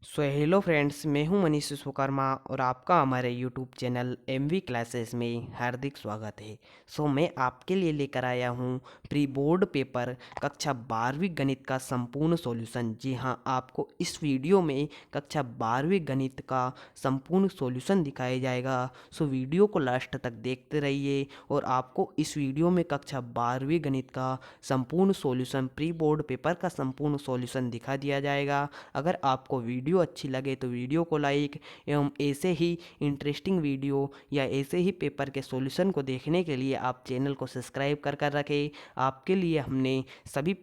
Hello friends, मैं हूं मनीष विश्वकर्मा और आपका हमारे यूट्यूब चैनल एमवी क्लासेस में हार्दिक स्वागत है। मैं आपके लिए लेकर आया हूं प्री बोर्ड पेपर कक्षा 12वीं गणित का संपूर्ण सॉल्यूशन। जी हां, आपको इस वीडियो में कक्षा 12वीं गणित का संपूर्ण सॉल्यूशन दिखाया जाएगा। वीडियो को लास्ट तक देखते रहिए और आपको इस वीडियो में कक्षा 12वीं गणित का संपूर्ण सॉल्यूशन, प्री बोर्ड पेपर का संपूर्ण सॉल्यूशन दिखा दिया जाएगा। अगर आपको वीडियो अच्छी लगे तो वीडियो को लाइक एवं ऐसे ही इंटरेस्टिंग वीडियो या ऐसे ही पेपर के सॉल्यूशन को देखने के लिए आप चैनल को सब्सक्राइब कर रखें। आपके लिए हमने सभी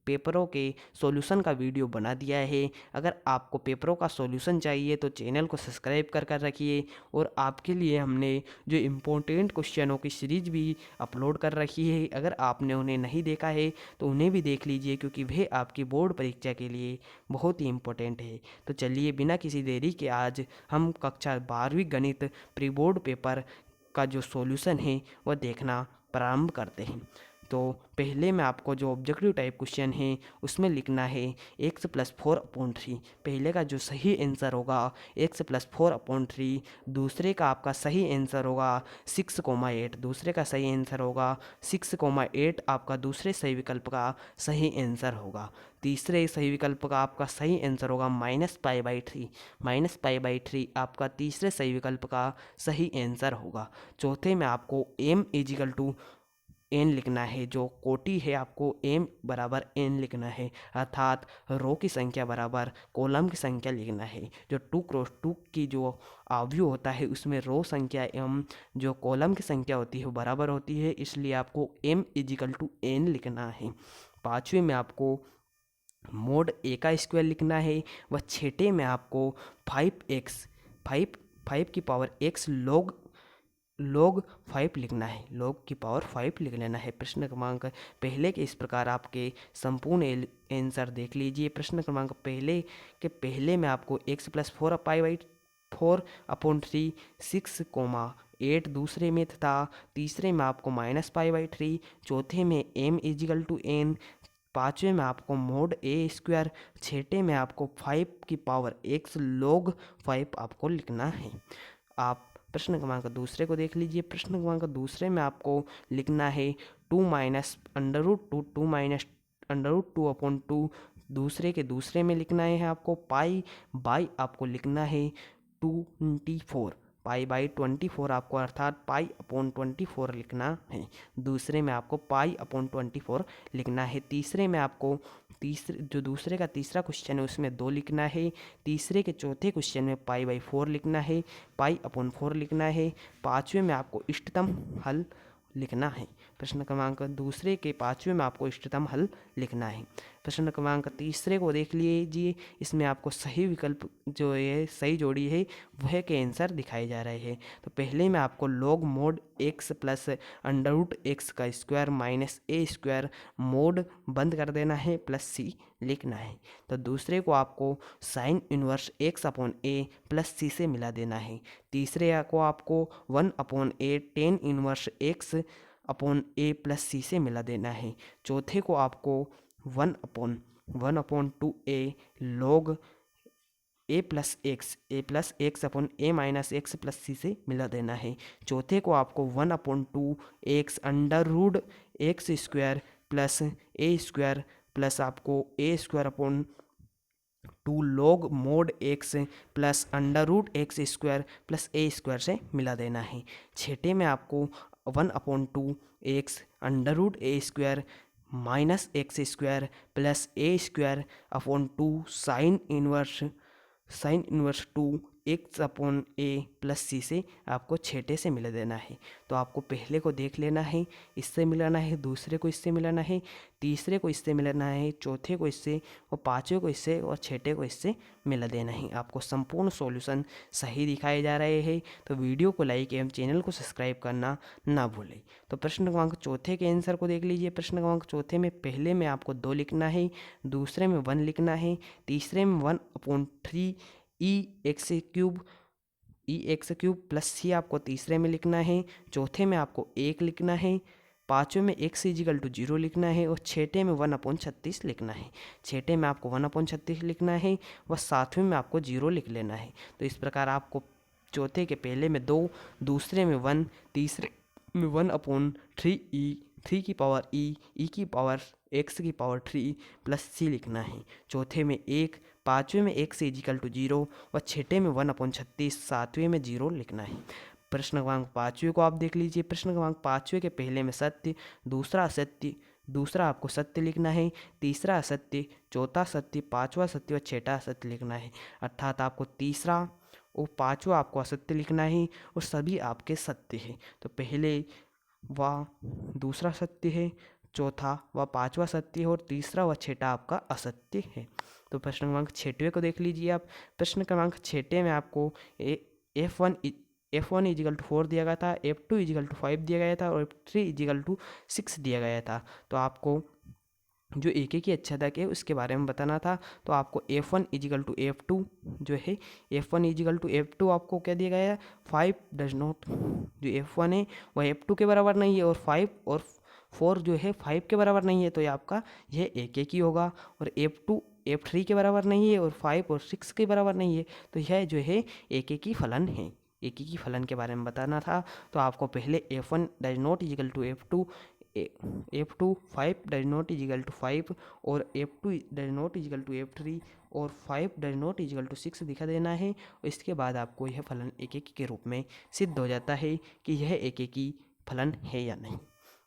पेपरों के सॉल्यूशन का वीडियो बना दिया है। अगर आपको पेपरों का सॉल्यूशन चाहिए तो चैनल को सब्सक्राइब कर रखिए। और आपके लिए हमने जो इम्पोर्टेंट क्वेश्चनों की सीरीज भी अपलोड कर रखी है, अगर आपने उन्हें नहीं देखा है तो उन्हें भी देख लीजिए, क्योंकि वह आपकी बोर्ड परीक्षा के लिए बहुत ही इम्पोर्टेंट है। तो चलिए बिना किसी देरी के आज हम कक्षा 12वीं गणित प्री बोर्ड पेपर का जो सॉल्यूशन है वह देखना प्रारंभ करते हैं। तो पहले में आपको जो ऑब्जेक्टिव टाइप क्वेश्चन है उसमें लिखना है x+4/3। पहले का जो सही आंसर होगा x+4/3। दूसरे का आपका सही आंसर होगा 6,8। दूसरे का सही आंसर होगा 6,8। आपका दूसरे सही विकल्प का सही आंसर होगा। तीसरे सही विकल्प का आपका सही आंसर होगा -π/3। -π/3 आपका तीसरे सही विकल्प का सही आंसर होगा। चौथे में आपको m = n लिखना है। जो कोटि है आपको m बराबर n लिखना है, अर्थात रो की संख्या बराबर कॉलम की संख्या लिखना है। जो 2x2 की जो आव्यूह होता है उसमें रो संख्या एवं जो कॉलम की संख्या होती है वो बराबर होती है, इसलिए आपको m = n लिखना है। पाँचवें में आपको मोड a का स्क्वायर लिखना है। व छठे में आपको 5x 5 की पावर x log 5 लिखना है। log की पावर 5 लिख लेना है। प्रश्न क्रमांक पहले के इस प्रकार आपके संपूर्ण आंसर देख लीजिए। प्रश्न क्रमांक पहले में आपको x+4/3 6,8 दूसरे में तथा तीसरे में आपको -π/3। चौथे में m = n। पाँचवें में आपको मोड a स्क्वायर। छठे में आपको 5 की पावर x log 5 आपको लिखना है। आप प्रश्न क्रमांक दूसरे को देख लीजिए। प्रश्न क्रमांक दूसरे में आपको लिखना है 2 -√2 2 √2/2। दूसरे के दूसरे में लिखना है आपको पाई बाई आपको लिखना है 24। पाई/24 आपको अर्थात π/24 लिखना है। दूसरे में आपको π/24 लिखना है। तीसरे में आपको दूसरे का तीसरा क्वेश्चन है उसमें 2 लिखना है। तीसरे के चौथे क्वेश्चन में π/4 लिखना है, π/4 लिखना है। पाँचवें में आपको इष्टतम हल लिखना है। प्रश्न क्रमांक दूसरे के पाँचवें में आपको इष्टतम हल लिखना है। प्रश्न क्रमांक तीसरे को देख लीजिए। इसमें आपको सही विकल्प जो है, सही जोड़ी है, वह के आंसर दिखाए जा रहे हैं। तो पहले में आपको log mod x + √x का स्क्वायर -a स्क्वायर मोड बंद कर देना है +c लिखना है। तो दूसरे को आपको sin इनवर्स x/a +c से मिला देना है। तीसरे को आपको 1/a tan inverse x/a +c से मिला देना है। चौथे को आपको 1/2a log a+x/a +c से मिला देना है। चौथे को आपको 1/2x √x square plus a square plus आपको a square log mod x plus √x square plus a square से मिला देना है। छठे में आपको 1/2x √a square -x square plus a square sine inverse 2x/a plus c से आपको छठे से मिला देना है। तो आपको पहले को देख लेना है, इससे मिलाना है। दूसरे को इससे मिलाना है। तीसरे को इससे मिलाना है। चौथे को इससे और पाँचवें को इससे और छठे को इससे मिला देना है। आपको संपूर्ण सॉल्यूशन सही दिखाए जा रहे हैं। तो वीडियो को लाइक एवं चैनल को सब्सक्राइब करना ना भूलें। तो प्रश्न क्रमांक चौथे के आंसर को देख लीजिए। प्रश्न क्रमांक चौथे में पहले में आपको 2 लिखना है, दूसरे में 1 लिखना है, तीसरे में 1/3 e x³ प्लस c आपको तीसरे में लिखना है। चौथे में आपको 1 लिखना है। पाँचवें में x इजिकल टू 0 लिखना है और छठे में 1/36 लिखना है। छठे में आपको 1/36 लिखना है व सातवें में आपको 0 लिख लेना है। तो इस प्रकार आपको चौथे के पहले में 2, दूसरे में 1, तीसरे में 1/3e, 3 की पावर e की पावर x की पावर 3 प्लस c लिखना है। चौथे में 1, पाँचवें में x इजिकल टू 0 व छठे में 1/36, सातवें में 0 लिखना है। प्रश्न क्रमांक पाँचवें को आप देख लीजिए। प्रश्न क्रमांक पाँचवें के पहले में सत्य, दूसरा असत्य, दूसरा आपको सत्य लिखना है, तीसरा असत्य, चौथा सत्य, पांचवा सत्य व छठा असत्य लिखना है। अर्थात आपको तीसरा और पांचवा आपको असत्य लिखना है और सभी आपके सत्य है। तो पहले व दूसरा सत्य है, चौथा व पांचवा सत्य है और तीसरा व छठा आपका असत्य है। तो प्रश्न क्रमांक छठवें को देख लीजिए आप। प्रश्न क्रमांक छठे में आपको F1 इजिकल टू 4 दिया गया था, F2 इजिकल टू 5 दिया गया था और F3 इजिकल टू 6 दिया गया था। तो आपको जो एक की अच्छादक है उसके बारे में बताना था। तो आपको F1 इजिकल टू F2 जो है, F1 इजिकल टू F2 आपको क्या दिया गया है, 5 डज नॉट, जो F1 है वह F2 के बराबर नहीं है और 5 और 4 जो है 5 के बराबर नहीं है। तो ये आपका यह एक ही होगा। और F2 F3 के बराबर नहीं है और 5 और 6 के बराबर नहीं है। तो यह जो है एक ही फलन है। एक ही फलन के बारे में बताना था। तो आपको पहले F1 does not equal to F2, F2 5 does not equal to 5 और F2 does not equal to F3 और 5 डज नॉट इजिकल टू 6 दिखा देना है। और इसके बाद आपको यह फलन एक एक के रूप में सिद्ध हो जाता है कि यह एक एक ही फलन है या नहीं।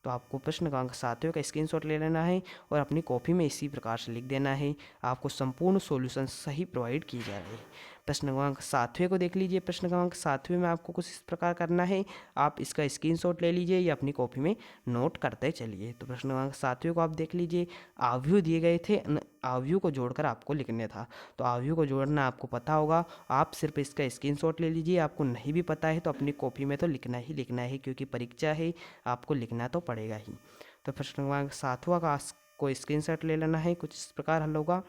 तो आपको प्रश्न क्रमांक 7वें का स्क्रीनशॉट ले लेना है और अपनी कॉपी में इसी प्रकार से लिख देना है। आपको संपूर्ण सॉल्यूशन सही प्रोवाइड की जा रही है। प्रश्न क्रमांक 7वें को देख लीजिए। प्रश्न क्रमांक 7वें में आपको कुछ इस प्रकार करना है, आप इसका स्क्रीनशॉट ले लीजिए या अपनी कॉपी में नोट करते चलिए। तो प्रश्न क्रमांक 7वें को आप देख लीजिए। आव्यूह दिए गए थे, आव्यूह को जोड़कर आपको लिखने था। तो आव्यूह को जोड़ना आपको पता होगा, आप सिर्फ इसका स्क्रीनशॉट ले लीजिए। आपको नहीं भी पता है तो अपनी कॉपी में तो लिखना ही लिखना है, क्योंकि परीक्षा है, आपको लिखना तो पड़ेगा ही। तो प्रश्न क्रमांक 7वां का को स्क्रीनशॉट ले लेना है। कुछ इस प्रकार हल होगा।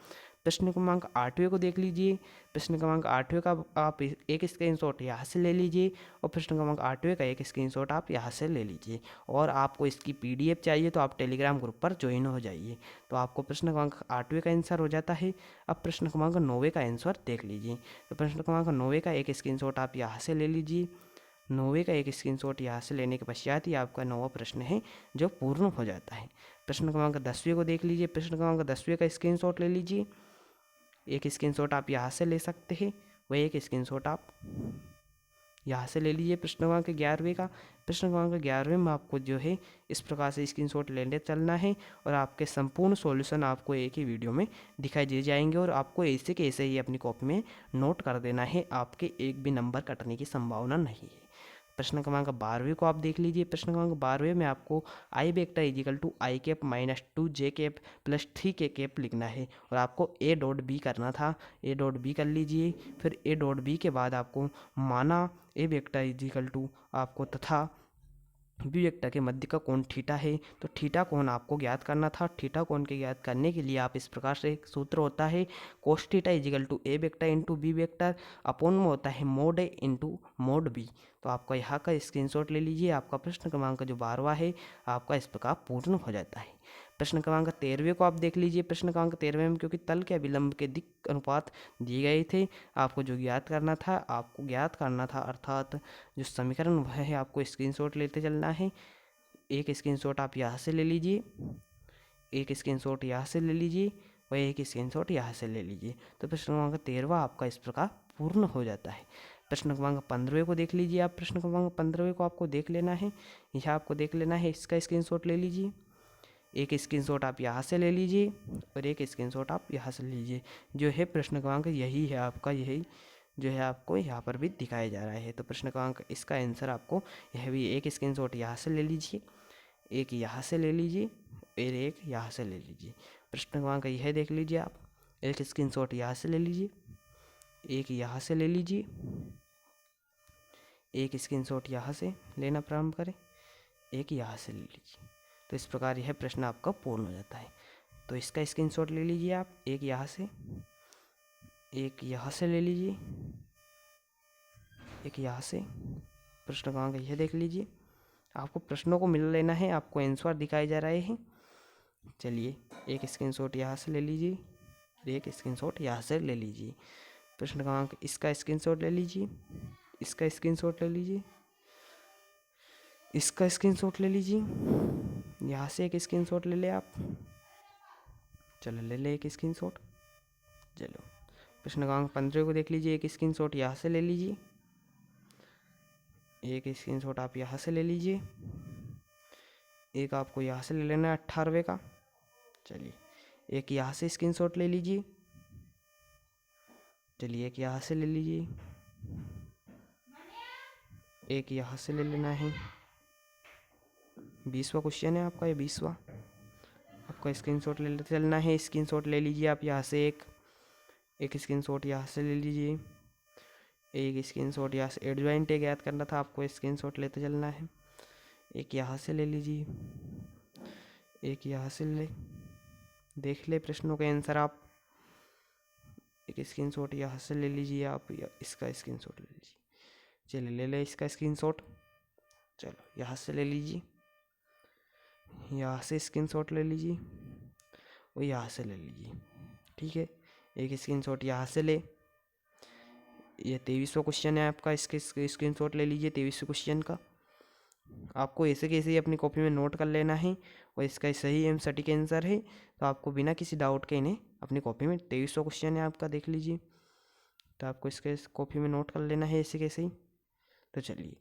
प्रश्न क्रमांक 8वें को देख लीजिए। प्रश्न क्रमांक 8वें का आप एक स्क्रीनशॉट यहाँ से ले लीजिए और प्रश्न क्रमांक 8वें का एक स्क्रीनशॉट आप यहाँ से ले लीजिए। और आपको इसकी PDF चाहिए तो आप टेलीग्राम ग्रुप पर ज्वाइन हो जाइए। तो आपको प्रश्न क्रमांक 8वें का आंसर हो जाता है। अब प्रश्न क्रमांक 9वें का आंसर देख लीजिए। तो प्रश्न क्रमांक 9वें का एक स्क्रीनशॉट आप यहाँ से ले लीजिए। 9वें का एक स्क्रीनशॉट यहाँ से लेने के पश्चात ही आपका 9वां प्रश्न है जो पूर्ण हो जाता है। प्रश्न क्रमांक 10वें को देख लीजिए। प्रश्न क्रमांक 10वें का स्क्रीनशॉट ले लीजिए। एक स्क्रीनशॉट आप यहाँ से ले सकते हैं, वह एक स्क्रीनशॉट आप यहाँ से ले लीजिए। प्रश्न क्रमांक 11वें का, प्रश्न क्रमांक 11वें में आपको जो है इस प्रकार से स्क्रीनशॉट लेने चलना है और आपके संपूर्ण सॉल्यूशन आपको एक ही वीडियो में दिखाई दे जाएंगे और आपको ऐसे के ऐसे ही अपनी कॉपी में नोट कर देना है। आपके एक भी नंबर कटने की संभावना नहीं है। प्रश्न क्रमांक 12वें को आप देख लीजिए। प्रश्न क्रमांक 12वें में आपको I vector equal to I cap minus 2 j cap plus 3 K cap लिखना है और आपको A डॉट बी करना था। A डॉट बी कर लीजिए। फिर A डॉट बी के बाद आपको माना A वेक्टर इजिकल टू आपको तथा बी वेक्टर के मध्य का कोण थीटा है। तो थीटा कोण आपको ज्ञात करना था। थीटा कोण के ज्ञात करने के लिए आप इस प्रकार से एक सूत्र होता है, cos theta equal to A vector into B vector upon में होता है mod A into mod B. तो आपका यहाँ का स्क्रीनशॉट ले लीजिए। आपका प्रश्न क्रमांक जो 12वां है आपका इस प्रकार पूर्ण हो जाता है। प्रश्न क्रमांक 13वें को आप देख लीजिए। प्रश्न क्रमांक 13वें में क्योंकि तल के अभिलंब के दिक् अनुपात दिए गए थे, आपको जो ज्ञात करना था आपको ज्ञात करना था, अर्थात जो समीकरण वह है आपको स्क्रीनशॉट लेते चलना है। एक स्क्रीनशॉट आप यहाँ से ले लीजिए, एक स्क्रीनशॉट यहाँ से ले लीजिए और एक स्क्रीनशॉट यहाँ से ले लीजिए। तो प्रश्न क्रमांक 13वां आपका इस प्रकार पूर्ण हो जाता है। प्रश्न क्रमांक 15वें को देख लीजिए आप। प्रश्न क्रमांक 15वें को आपको देख लेना है, यह आपको देख लेना है। इसका स्क्रीनशॉट ले लीजिए। एक स्क्रीनशॉट आप यहाँ से ले लीजिए और एक स्क्रीनशॉट आप यहाँ से लीजिए। जो है प्रश्न क्रमांक यही है आपका, यही जो है आपको यहाँ पर भी दिखाया जा रहा है। तो प्रश्न क्रमांक इसका आंसर आपको यह भी एक स्क्रीनशॉट यहाँ से ले लीजिए, एक यहाँ से ले लीजिए और एक यहाँ से ले लीजिए। प्रश्न क्रमांक यह देख लीजिए आप। एक स्क्रीनशॉट यहाँ से ले लीजिए, एक यहाँ से ले लीजिए, एक स्क्रीनशॉट यहाँ से लेना प्रारंभ करें, एक यहाँ से ले लीजिए। तो इस प्रकार यह प्रश्न आपका पूर्ण हो जाता है। तो इसका स्क्रीनशॉट ले लीजिए आप। एक यहाँ से, एक यहाँ से ले लीजिए, एक यहाँ से। प्रश्न क्रमांक यह देख लीजिए। आपको प्रश्नों को मिल लेना है, आपको आंसर दिखाए जा रहे हैं। चलिए एक स्क्रीनशॉट यहाँ से ले लीजिए, एक स्क्रीनशॉट यहाँ से ले लीजिए। प्रश्न क्रमांक इसका स्क्रीनशॉट ले लीजिए, इसका स्क्रीनशॉट ले लीजिए, इसका स्क्रीनशॉट ले लीजिए, यहाँ से एक स्क्रीनशॉट ले ले आप। चलो ले ले एक स्क्रीनशॉट। चलो प्रश्न क्रमांक 15 को देख लीजिए, एक स्क्रीनशॉट यहाँ से ले लीजिए, एक स्क्रीनशॉट आप यहाँ से ले लीजिए, एक आपको यहाँ से ले लेना है 18वें का। चलिए एक यहाँ से स्क्रीनशॉट ले लीजिए, चलिए एक यहाँ से ले लीजिए, एक यहाँ से ले लेना है। 20वां क्वेश्चन है आपका, ये 20वां आपका स्क्रीनशॉट ले लेते चलना है। स्क्रीनशॉट ले लीजिए आप यहाँ से एक स्क्रीनशॉट यहाँ से ले लीजिए, एक स्क्रीनशॉट यहाँ से एडजॉइंट एक याद करना था आपको, स्क्रीनशॉट लेते चलना है। एक यहाँ से ले लीजिए, एक यहाँ से ले, देख ले प्रश्नों के आंसर आप। एक स्क्रीनशॉट यहाँ से ले लीजिए आप, या इसका स्क्रीनशॉट ले लीजिए। चलिए ले ले इसका स्क्रीनशॉट। चलो यहाँ से ले लीजिए, यहाँ से स्क्रीनशॉट ले लीजिए और यहाँ से ले लीजिए। ठीक है, एक स्क्रीनशॉट यहाँ से ले। ये 23वां क्वेश्चन है आपका, इसके स्क्रीनशॉट ले लीजिए 23वें क्वेश्चन का। आपको ऐसे कैसे ही अपनी कॉपी में नोट कर लेना है और इसका सही एवं सटीक आंसर है, तो आपको बिना किसी डाउट के इन्हें अपनी कॉपी में 23वां क्वेश्चन है आपका, देख लीजिए। तो आपको इसके कॉपी में नोट कर लेना है ऐसे कैसे ही। तो चलिए,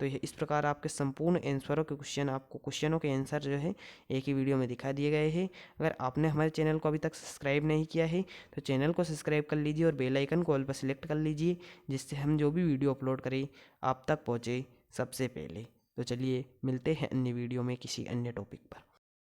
तो ये इस प्रकार आपके संपूर्ण आंसरों के क्वेश्चन, आपको क्वेश्चनों के आंसर जो है एक ही वीडियो में दिखा दिए गए हैं। अगर आपने हमारे चैनल को अभी तक सब्सक्राइब नहीं किया है तो चैनल को सब्सक्राइब कर लीजिए और बेल आइकन को ऑल पर सिलेक्ट कर लीजिए, जिससे हम जो भी वीडियो अपलोड करें आप तक पहुँचे सबसे पहले। तो चलिए मिलते हैं अन्य वीडियो में किसी अन्य टॉपिक पर।